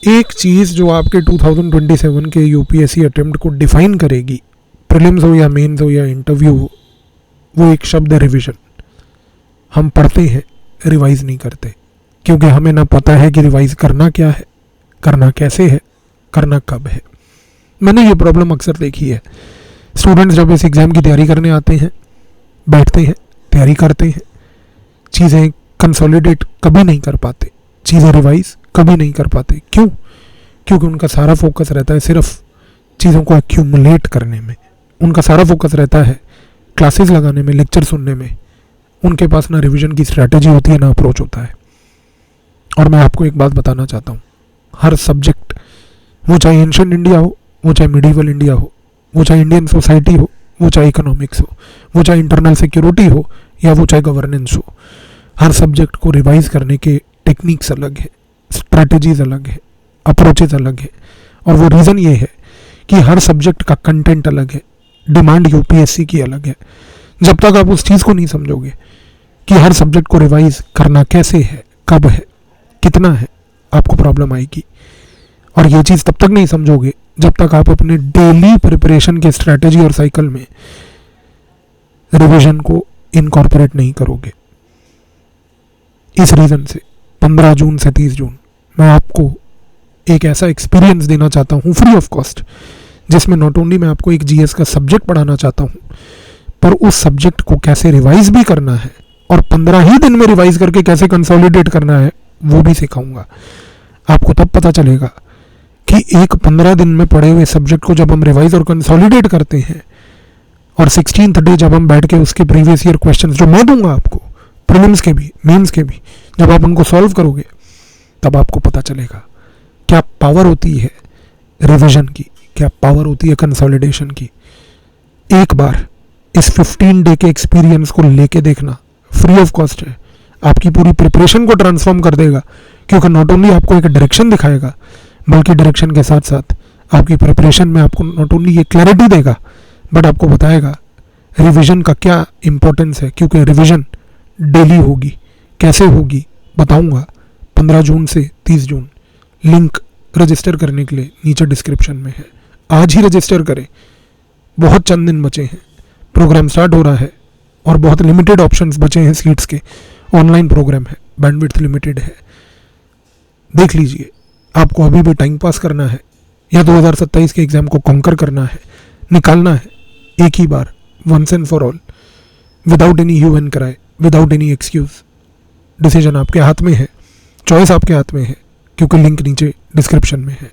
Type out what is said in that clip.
एक चीज़ जो आपके 2027 के यूपीएससी अटेम्प्ट को डिफाइन करेगी, प्रीलिम्स हो या मेंस हो या इंटरव्यू हो, वो एक शब्द है रिवीजन। हम पढ़ते हैं, रिवाइज नहीं करते, क्योंकि हमें ना पता है कि रिवाइज करना क्या है, करना कैसे है, करना कब है। मैंने ये प्रॉब्लम अक्सर देखी है। स्टूडेंट्स जब इस एग्ज़ाम की तैयारी करने आते हैं, बैठते हैं, तैयारी करते हैं, चीज़ें कंसोलिडेट कभी नहीं कर पाते, चीज़ें रिवाइज कभी नहीं कर पाते। क्यों? क्योंकि उनका सारा फोकस रहता है सिर्फ चीज़ों को एक्यूमुलेट करने में, उनका सारा फोकस रहता है क्लासेस लगाने में, लेक्चर सुनने में। उनके पास ना रिवीजन की स्ट्रैटेजी होती है, ना अप्रोच होता है। और मैं आपको एक बात बताना चाहता हूँ, हर सब्जेक्ट, वो चाहे एंशिएंट इंडिया हो, वो चाहे मिडीवल इंडिया हो, वो चाहे इंडियन सोसाइटी हो, वो चाहे इकोनॉमिक्स हो, वो चाहे इंटरनल सिक्योरिटी हो, या वो चाहे गवर्नेंस हो, हर सब्जेक्ट को रिवाइज करने के टेक्निक्स अलग है, स्ट्रैटेजीज अलग है, अप्रोचेज अलग है। और वो रीज़न ये है कि हर सब्जेक्ट का कंटेंट अलग है, डिमांड यूपीएससी की अलग है। जब तक आप उस चीज़ को नहीं समझोगे कि हर सब्जेक्ट को रिवाइज करना कैसे है, कब है, कितना है, आपको प्रॉब्लम आएगी। और ये चीज़ तब तक नहीं समझोगे जब तक आप अपने डेली प्रिपरेशन के स्ट्रैटेजी और साइकिल में रिवीजन को इनकॉर्पोरेट नहीं करोगे। इस रीज़न से 15 जून से 30 जून मैं आपको एक ऐसा एक्सपीरियंस देना चाहता हूँ फ्री ऑफ कॉस्ट, जिसमें नॉट ओनली मैं आपको एक जीएस का सब्जेक्ट पढ़ाना चाहता हूँ, पर उस सब्जेक्ट को कैसे रिवाइज भी करना है और 15 ही दिन में रिवाइज करके कैसे कंसोलिडेट करना है वो भी सिखाऊंगा। आपको तब पता चलेगा कि एक 15 दिन में पढ़े हुए सब्जेक्ट को जब हम रिवाइज और कंसोलिडेट करते हैं, और 16th डे जब हम बैठ के उसके प्रीवियस ईयर क्वेश्चंस जो मैं दूंगा आपको, प्रीलिम्स के भी, मेंस के भी, जब आप उनको सॉल्व करोगे, तब आपको पता चलेगा क्या पावर होती है रिवीजन की, क्या पावर होती है कंसोलिडेशन की। एक बार इस 15 डे के एक्सपीरियंस को लेके देखना, फ्री ऑफ कॉस्ट है, आपकी पूरी प्रिपरेशन को ट्रांसफॉर्म कर देगा। क्योंकि नॉट ओनली आपको एक डायरेक्शन दिखाएगा, बल्कि डायरेक्शन के साथ साथ आपकी प्रिपरेशन में आपको नॉट ओनली ये क्लैरिटी देगा, बट आपको बताएगा रिवीजन का क्या इंपॉर्टेंस है। क्योंकि रिवीजन डेली होगी, कैसे होगी बताऊंगा 15 जून से 30 जून। लिंक रजिस्टर करने के लिए नीचे डिस्क्रिप्शन में है, आज ही रजिस्टर करें, बहुत चंद दिन बचे हैं, प्रोग्राम स्टार्ट हो रहा है और बहुत लिमिटेड ऑप्शंस बचे हैं सीट्स के। ऑनलाइन प्रोग्राम है, बैंडविड्थ लिमिटेड है, देख लीजिए। आपको अभी भी टाइम पास करना है या 2027 के एग्ज़ाम को कॉन्कर करना है, निकालना है एक ही बार, once and for all, without any hue and cry, without any excuse. Decision आपके हाथ में है, चॉइस आपके हाथ में है, क्योंकि लिंक नीचे डिस्क्रिप्शन में है।